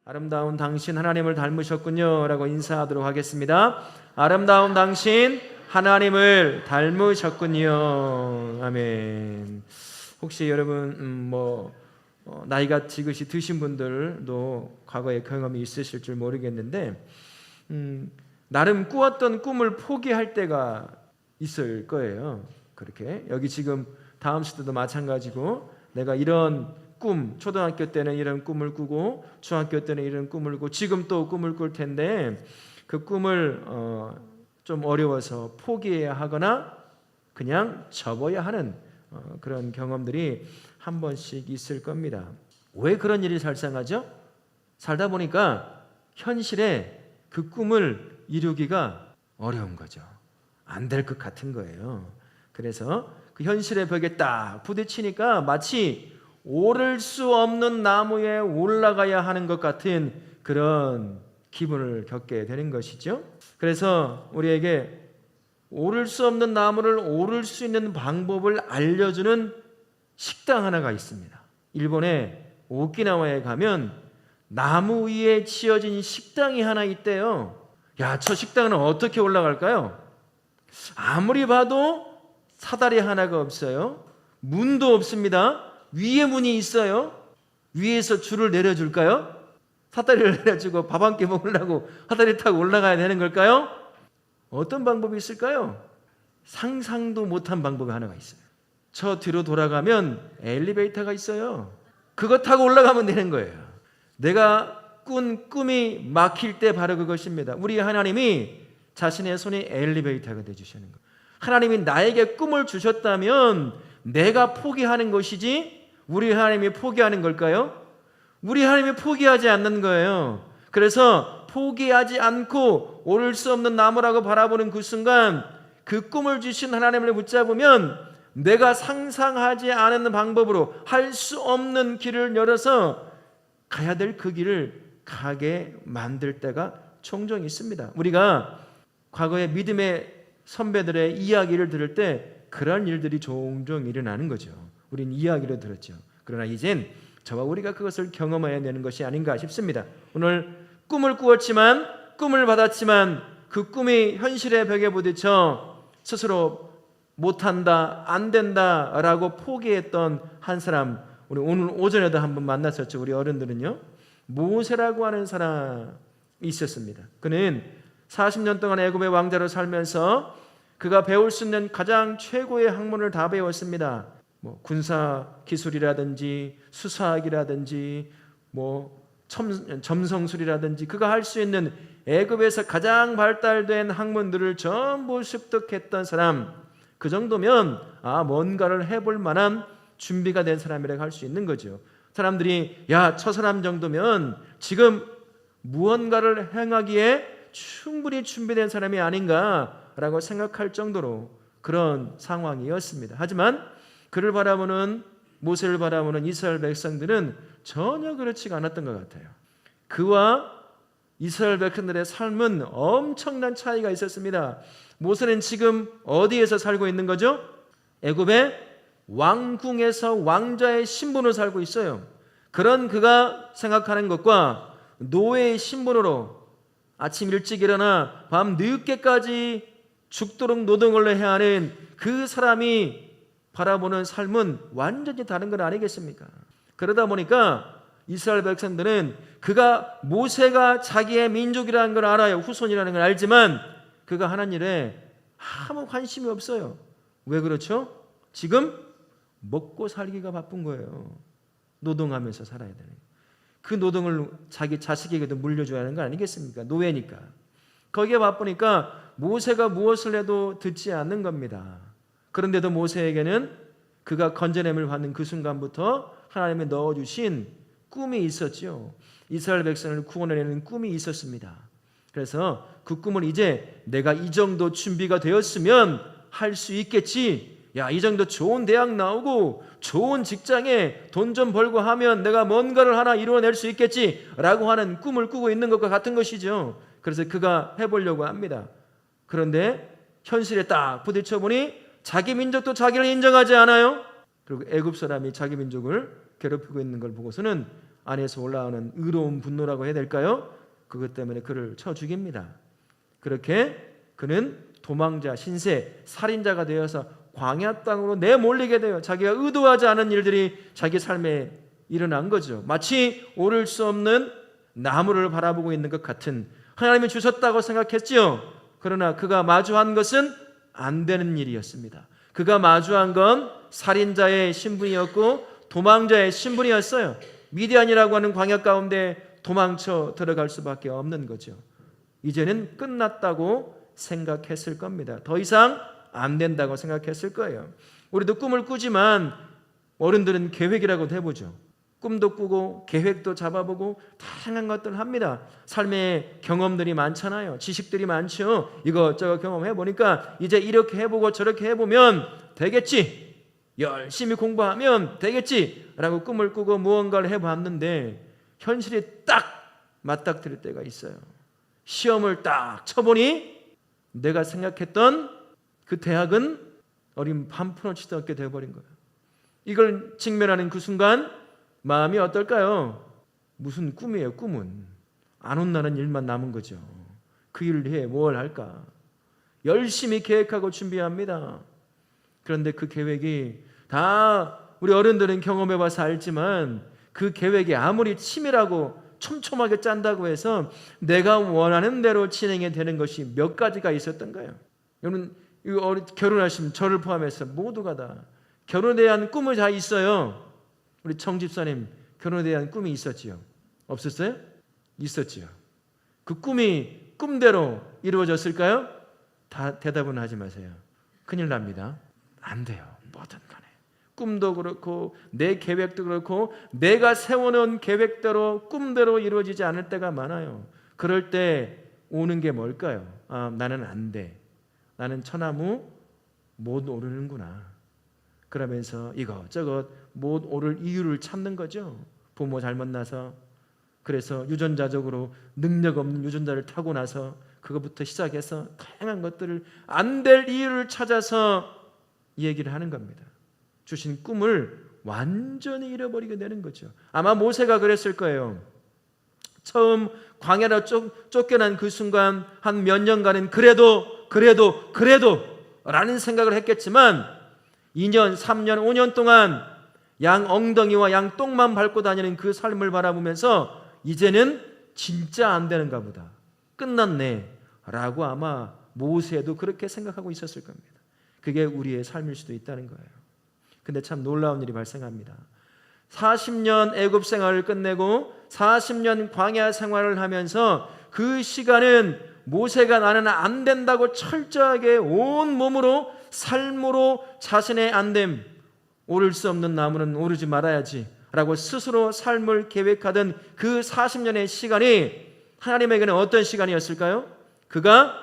아름다운 당신 하나님을 닮으셨군요 라고 인사하도록 하겠습니다. 아름다운 당신 하나님을 닮으셨군요. 아멘. 혹시 여러분 나이가 지긋이 드신 분들도 과거에 경험이 있으실 줄 모르겠는데 나름 꾸었던 꿈을 포기할 때가 있을 거예요. 그렇게 여기 지금 다음 시대도 마찬가지고 내가 이런 꿈, 초등학교 때는 이런 꿈을 꾸고 중학교 때는 이런 꿈을 꾸고 지금 또 꿈을 꿀 텐데 그 꿈을 좀 어려워서 포기해야 하거나 그냥 접어야 하는 그런 경험들이 한 번씩 있을 겁니다. 왜 그런 일이 발생하죠? 살다 보니까 현실에 그 꿈을 이루기가 어려운 거죠. 안 될 것 같은 거예요. 그래서 그 현실의 벽에 딱 부딪히니까 마치 오를 수 없는 나무에 올라가야 하는 것 같은 그런 기분을 겪게 되는 것이죠. 그래서 우리에게 오를 수 없는 나무를 오를 수 있는 방법을 알려주는 식당 하나가 있습니다. 일본의 오키나와에 가면 나무 위에 지어진 식당이 하나 있대요. 야, 저 식당은 어떻게 올라갈까요? 아무리 봐도 사다리 하나가 없어요. 문도 없습니다. 위에 문이 있어요. 위에서 줄을 내려줄까요? 사다리를 내려주고 밥 한 끼 먹으려고 사다리 타고 올라가야 되는 걸까요? 어떤 방법이 있을까요? 상상도 못한 방법이 하나가 있어요. 저 뒤로 돌아가면 엘리베이터가 있어요. 그거 타고 올라가면 되는 거예요. 내가 꾼 꿈이 막힐 때 바로 그것입니다. 우리 하나님이 자신의 손에 엘리베이터가 되어주시는 거예요. 하나님이 나에게 꿈을 주셨다면 내가 포기하는 것이지 우리 하나님이 포기하는 걸까요? 우리 하나님이 포기하지 않는 거예요. 그래서 포기하지 않고 오를 수 없는 나무라고 바라보는 그 순간 그 꿈을 주신 하나님을 붙잡으면 내가 상상하지 않은 방법으로 할 수 없는 길을 열어서 가야 될 그 길을 가게 만들 때가 종종 있습니다. 우리가 과거의 믿음의 선배들의 이야기를 들을 때 그런 일들이 종종 일어나는 거죠. 우린 이야기를 들었죠. 그러나 이젠 저와 우리가 그것을 경험해야 되는 것이 아닌가 싶습니다. 오늘 꿈을 꾸었지만 꿈을 받았지만 그 꿈이 현실의 벽에 부딪혀 스스로 못한다, 안 된다라고 포기했던 한 사람, 우리 오늘 오전에도 한번 만났었죠. 우리 어른들은요. 모세라고 하는 사람이 있었습니다. 그는 40년 동안 애굽의 왕자로 살면서 그가 배울 수 있는 가장 최고의 학문을 다 배웠습니다. 군사 기술이라든지 수사학이라든지 점성술이라든지 그가 할 수 있는 애굽에서 가장 발달된 학문들을 전부 습득했던 사람. 그 정도면 뭔가를 해볼 만한 준비가 된 사람이라고 할 수 있는 거죠. 사람들이 저 사람 정도면 지금 무언가를 행하기에 충분히 준비된 사람이 아닌가라고 생각할 정도로 그런 상황이었습니다. 하지만 그를 바라보는 모세를 바라보는 이스라엘 백성들은 전혀 그렇지가 않았던 것 같아요. 그와 이스라엘 백성들의 삶은 엄청난 차이가 있었습니다. 모세는 지금 어디에서 살고 있는 거죠? 애굽의 왕궁에서 왕자의 신분으로 살고 있어요. 그런 그가 생각하는 것과 노예의 신분으로 아침 일찍 일어나 밤 늦게까지 죽도록 노동을 해야 하는 그 사람이 바라보는 삶은 완전히 다른 건 아니겠습니까? 그러다 보니까 이스라엘 백성들은 그가 모세가 자기의 민족이라는 걸 알아요. 후손이라는 걸 알지만 그가 하는 일에 아무 관심이 없어요. 왜 그렇죠? 지금 먹고 살기가 바쁜 거예요. 노동하면서 살아야 되는 거예요. 그 노동을 자기 자식에게도 물려줘야 하는 거 아니겠습니까? 노예니까. 거기에 바쁘니까 모세가 무엇을 해도 듣지 않는 겁니다. 그런데도 모세에게는 그가 건져냄을 받는 그 순간부터 하나님이 넣어주신 꿈이 있었죠. 이스라엘 백성을 구원해내는 꿈이 있었습니다. 그래서 그 꿈을 이제 내가 이 정도 준비가 되었으면 할 수 있겠지. 이 정도 좋은 대학 나오고 좋은 직장에 돈 좀 벌고 하면 내가 뭔가를 하나 이루어낼 수 있겠지라고 하는 꿈을 꾸고 있는 것과 같은 것이죠. 그래서 그가 해보려고 합니다. 그런데 현실에 딱 부딪혀 보니 자기 민족도 자기를 인정하지 않아요. 그리고 애굽 사람이 자기 민족을 괴롭히고 있는 걸 보고서는 안에서 올라오는 의로운 분노라고 해야 될까요? 그것 때문에 그를 쳐 죽입니다. 그렇게 그는 도망자, 신세, 살인자가 되어서 광야 땅으로 내몰리게 돼요. 자기가 의도하지 않은 일들이 자기 삶에 일어난 거죠. 마치 오를 수 없는 나무를 바라보고 있는 것 같은, 하나님이 주셨다고 생각했지요. 그러나 그가 마주한 것은 안 되는 일이었습니다. 그가 마주한 건 살인자의 신분이었고 도망자의 신분이었어요. 미디안이라고 하는 광야 가운데 도망쳐 들어갈 수밖에 없는 거죠. 이제는 끝났다고 생각했을 겁니다. 더 이상 안 된다고 생각했을 거예요. 우리도 꿈을 꾸지만 어른들은 계획이라고도 해보죠. 꿈도 꾸고 계획도 잡아보고 다양한 것들을 합니다. 삶의 경험들이 많잖아요. 지식들이 많죠. 이것저것 경험해보니까 이제 이렇게 해보고 저렇게 해보면 되겠지, 열심히 공부하면 되겠지 라고 꿈을 꾸고 무언가를 해봤는데 현실이 딱 맞닥뜨릴 때가 있어요. 시험을 딱 쳐보니 내가 생각했던 그 대학은 어린 판프로치도 없게 되어버린 거예요. 이걸 직면하는 그 순간 마음이 어떨까요? 무슨 꿈이에요, 꿈은. 안 온다는 일만 남은 거죠. 그 일을 해 뭘 할까? 열심히 계획하고 준비합니다. 그런데 그 계획이 다 우리 어른들은 경험해봐서 알지만 그 계획이 아무리 치밀하고 촘촘하게 짠다고 해서 내가 원하는 대로 진행이 되는 것이 몇 가지가 있었던 거예요. 여러분 결혼하시면 저를 포함해서 모두가 다 결혼에 대한 꿈이 다 있어요. 우리 청 집사님 결혼에 대한 꿈이 있었지요? 없었어요? 있었지요. 그 꿈이 꿈대로 이루어졌을까요? 다 대답은 하지 마세요. 큰일 납니다. 안 돼요. 뭐든 간에 꿈도 그렇고 내 계획도 그렇고 내가 세워놓은 계획대로 꿈대로 이루어지지 않을 때가 많아요. 그럴 때 오는 게 뭘까요? 나는 안 돼. 나는 처나무 못 오르는구나. 그러면서 이것저것 못 오를 이유를 찾는 거죠. 부모 잘못 나서, 그래서 유전자적으로 능력 없는 유전자를 타고 나서 그것부터 시작해서 다양한 것들을 안 될 이유를 찾아서 얘기를 하는 겁니다. 주신 꿈을 완전히 잃어버리게 되는 거죠. 아마 모세가 그랬을 거예요. 처음 광야로 쫓겨난 그 순간 한 몇 년간은 그래도 라는 생각을 했겠지만 2년, 3년, 5년 동안 양 엉덩이와 양 똥만 밟고 다니는 그 삶을 바라보면서 이제는 진짜 안 되는가 보다, 끝났네 라고 아마 모세도 그렇게 생각하고 있었을 겁니다. 그게 우리의 삶일 수도 있다는 거예요. 근데 참 놀라운 일이 발생합니다. 40년 애굽 생활을 끝내고 40년 광야 생활을 하면서 그 시간은 모세가 나는 안 된다고 철저하게 온 몸으로 삶으로 자신의 안됨, 오를 수 없는 나무는 오르지 말아야지 라고 스스로 삶을 계획하던 그 40년의 시간이 하나님에게는 어떤 시간이었을까요? 그가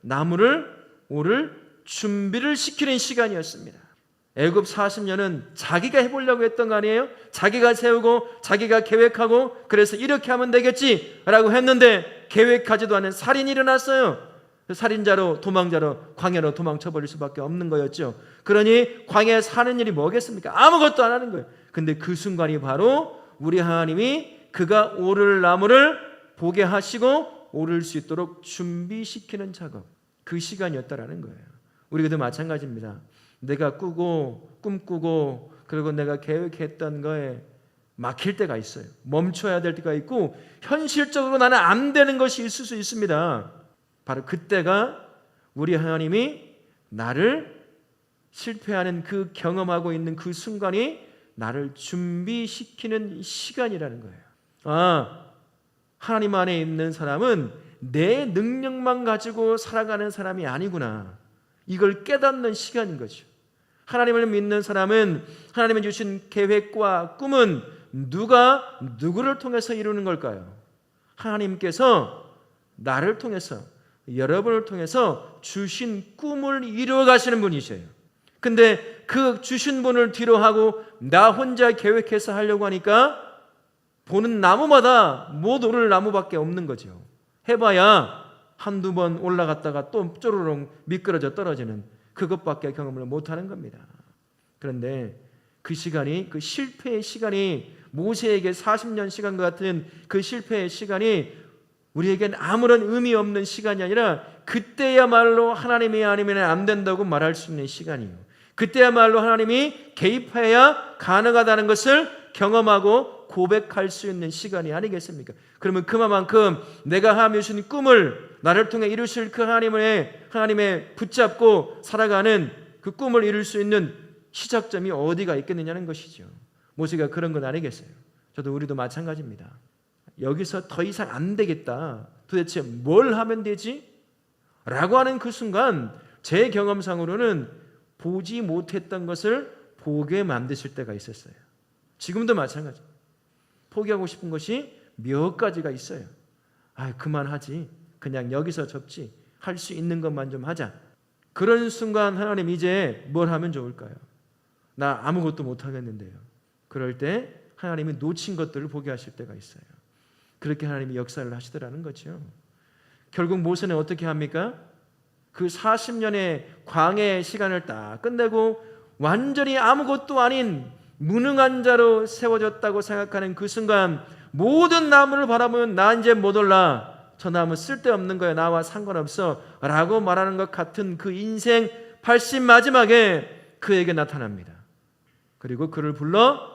나무를 오를 준비를 시키는 시간이었습니다. 애굽 40년은 자기가 해보려고 했던 거 아니에요? 자기가 세우고 자기가 계획하고 그래서 이렇게 하면 되겠지 라고 했는데 계획하지도 않은 살인이 일어났어요. 살인자로 도망자로 광야로 도망쳐버릴 수밖에 없는 거였죠. 그러니 광야에 사는 일이 뭐겠습니까? 아무것도 안 하는 거예요. 근데 그 순간이 바로 우리 하나님이 그가 오를 나무를 보게 하시고 오를 수 있도록 준비시키는 작업, 그 시간이었다라는 거예요. 우리도 마찬가지입니다. 내가 꿈꾸고 그리고 내가 계획했던 거에 막힐 때가 있어요. 멈춰야 될 때가 있고 현실적으로 나는 안 되는 것이 있을 수 있습니다. 바로 그때가 우리 하나님이 나를 실패하는 그 경험하고 있는 그 순간이 나를 준비시키는 시간이라는 거예요. 하나님 안에 있는 사람은 내 능력만 가지고 살아가는 사람이 아니구나, 이걸 깨닫는 시간인 거죠. 하나님을 믿는 사람은 하나님이 주신 계획과 꿈은 누가 누구를 통해서 이루는 걸까요? 하나님께서 나를 통해서, 여러분을 통해서 주신 꿈을 이루어 가시는 분이세요. 근데 그 주신 분을 뒤로 하고 나 혼자 계획해서 하려고 하니까 보는 나무마다 못 오를 나무밖에 없는 거죠. 해봐야 한두 번 올라갔다가 또 쪼르륵 미끄러져 떨어지는 그것밖에 경험을 못하는 겁니다. 그런데 그 시간이, 그 실패의 시간이 모세에게 40년 시간과 같은 그 실패의 시간이 우리에겐 아무런 의미 없는 시간이 아니라 그때야말로 하나님이 아니면 안 된다고 말할 수 있는 시간이에요. 그때야말로 하나님이 개입해야 가능하다는 것을 경험하고 고백할 수 있는 시간이 아니겠습니까? 그러면 그만큼 내가 하나님이 주신 꿈을 나를 통해 이루실 그 하나님의 붙잡고 살아가는 그 꿈을 이룰 수 있는 시작점이 어디가 있겠느냐는 것이죠. 모세가 그런 건 아니겠어요? 저도 우리도 마찬가지입니다. 여기서 더 이상 안 되겠다. 도대체 뭘 하면 되지? 라고 하는 그 순간 제 경험상으로는 보지 못했던 것을 보게 만드실 때가 있었어요. 지금도 마찬가지. 포기하고 싶은 것이 몇 가지가 있어요. 그만하지. 그냥 여기서 접지. 할 수 있는 것만 좀 하자. 그런 순간 하나님 이제 뭘 하면 좋을까요? 나 아무것도 못하겠는데요. 그럴 때 하나님이 놓친 것들을 보게 하실 때가 있어요. 그렇게 하나님이 역사를 하시더라는 거죠. 결국 모세는 어떻게 합니까? 그 40년의 광야의 시간을 딱 끝내고 완전히 아무것도 아닌 무능한 자로 세워졌다고 생각하는 그 순간 모든 나무를 바라보면 나 이제 못 올라. 저 나무 쓸데없는 거야. 나와 상관없어. 라고 말하는 것 같은 그 인생 80 마지막에 그에게 나타납니다. 그리고 그를 불러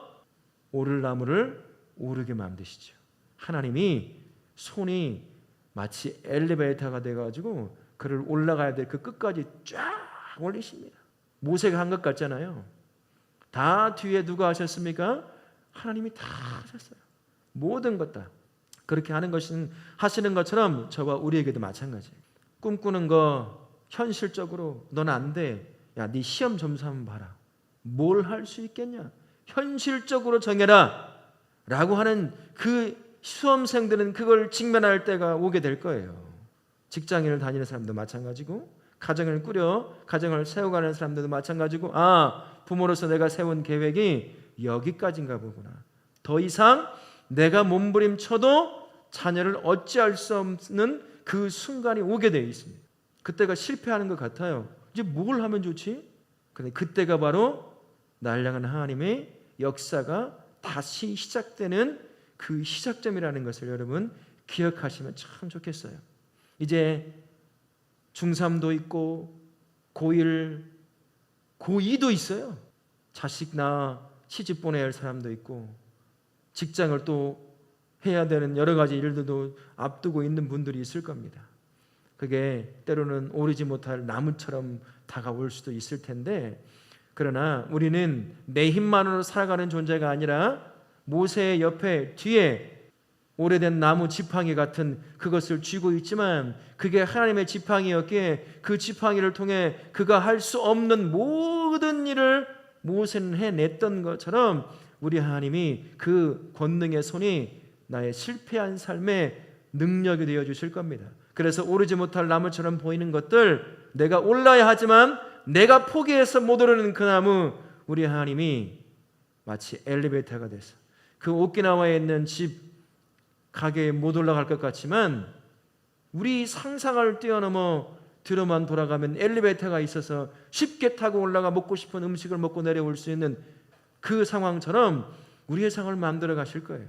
오를 나무를 오르게 만드시죠. 하나님이 손이 마치 엘리베이터가 돼가지고 그를 올라가야 될 그 끝까지 쫙 올리십니다. 모세가 한 것 같잖아요. 다 뒤에 누가 하셨습니까? 하나님이 다 하셨어요. 모든 것 다. 그렇게 하시는 것처럼 저와 우리에게도 마찬가지예요. 꿈꾸는 거 현실적으로 넌 안 돼. 야, 네 시험 점수 한번 봐라. 뭘 할 수 있겠냐? 현실적으로 정해라. 라고 하는 그 수험생들은 그걸 직면할 때가 오게 될 거예요. 직장인을 다니는 사람도 마찬가지고 가정을 꾸려 가정을 세워가는 사람들도 마찬가지고 부모로서 내가 세운 계획이 여기까지인가 보구나. 더 이상 내가 몸부림쳐도 자녀를 어찌할 수 없는 그 순간이 오게 되어 있습니다. 그때가 실패하는 것 같아요. 이제 뭘 하면 좋지? 근데 그때가 바로 날 향한 하나님의 역사가 다시 시작되는 그 시작점이라는 것을 여러분 기억하시면 참 좋겠어요. 이제 중3도 있고 고1, 고2도 있어요. 자식 낳아 시집 보내야 할 사람도 있고 직장을 또 해야 되는 여러 가지 일들도 앞두고 있는 분들이 있을 겁니다. 그게 때로는 오르지 못할 나무처럼 다가올 수도 있을 텐데, 그러나 우리는 내 힘만으로 살아가는 존재가 아니라 모세의 옆에 뒤에 오래된 나무 지팡이 같은 그것을 쥐고 있지만 그게 하나님의 지팡이였기에 그 지팡이를 통해 그가 할 수 없는 모든 일을 모세는 해냈던 것처럼 우리 하나님이 그 권능의 손이 나의 실패한 삶의 능력이 되어 주실 겁니다. 그래서 오르지 못할 나무처럼 보이는 것들, 내가 올라야 하지만 내가 포기해서 못 오르는 그 나무, 우리 하나님이 마치 엘리베이터가 돼서 그 오키나와에 있는 집 가게에 못 올라갈 것 같지만 우리 상상을 뛰어넘어 뒤로만 돌아가면 엘리베이터가 있어서 쉽게 타고 올라가 먹고 싶은 음식을 먹고 내려올 수 있는 그 상황처럼 우리의 상황을 만들어 가실 거예요.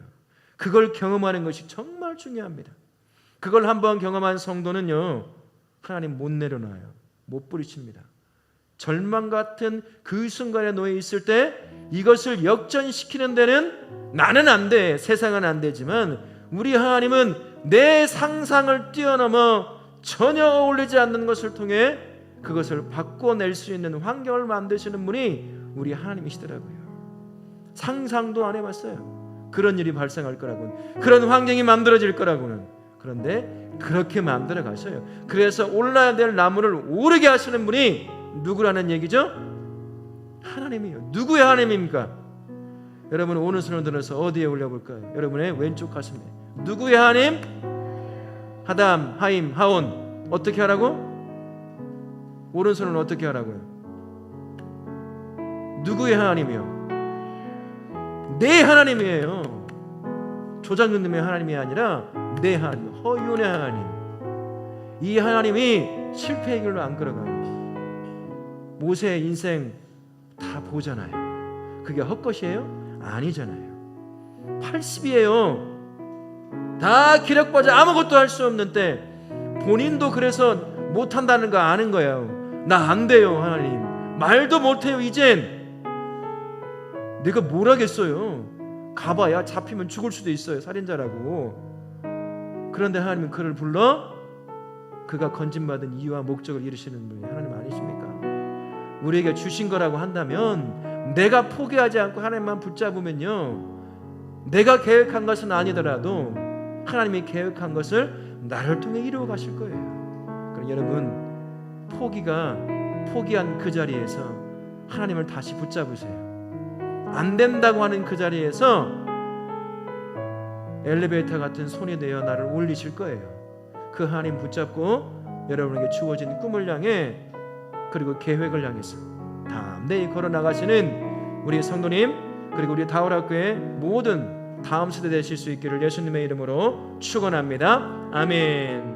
그걸 경험하는 것이 정말 중요합니다. 그걸 한번 경험한 성도는요, 하나님 못 내려놔요. 못 부딪힙니다. 절망 같은 그 순간에 놓여 있을 때 이것을 역전시키는 데는 나는 안 돼, 세상은 안 되지만 우리 하나님은 내 상상을 뛰어넘어 전혀 어울리지 않는 것을 통해 그것을 바꿔낼 수 있는 환경을 만드시는 분이 우리 하나님이시더라고요. 상상도 안 해봤어요. 그런 일이 발생할 거라고는, 그런 환경이 만들어질 거라고는. 그런데 그렇게 만들어 가셔요. 그래서 올라야 될 나무를 오르게 하시는 분이 누구라는 얘기죠? 하나님이에요. 누구의 하나님입니까? 여러분 오른손을 들어서 어디에 올려볼까요? 여러분의 왼쪽 가슴에. 누구의 하나님? 하담, 하임, 하온. 어떻게 하라고? 오른손은 어떻게 하라고요? 누구의 하나님이요? 내 하나님이에요. 조장님의 하나님이 아니라 내 하나님, 허윤의 하나님. 이 하나님이 실패의 길로 안 걸어가요. 모세의 인생 다 보잖아요. 그게 헛것이에요? 아니잖아요. 80이에요. 다 기력보자 아무것도 할 수 없는 때 본인도 그래서 못한다는 거 아는 거예요. 나 안 돼요 하나님. 말도 못해요 이젠. 내가 뭘 하겠어요. 가봐야 잡히면 죽을 수도 있어요. 살인자라고. 그런데 하나님은 그를 불러 그가 건진받은 이유와 목적을 이루시는 분이 하나님 아니십니까? 우리에게 주신 거라고 한다면 내가 포기하지 않고 하나님만 붙잡으면요, 내가 계획한 것은 아니더라도 하나님이 계획한 것을 나를 통해 이루어 가실 거예요. 그럼 여러분, 포기한 그 자리에서 하나님을 다시 붙잡으세요. 안 된다고 하는 그 자리에서 엘리베이터 같은 손이 되어 나를 올리실 거예요. 그 하나님 붙잡고 여러분에게 주어진 꿈을 향해, 그리고 계획을 향해서 담대히 걸어 나가시는 우리 성도님, 그리고 우리 다울학교의 모든 다음 세대 되실 수 있기를 예수님의 이름으로 축원합니다. 아멘.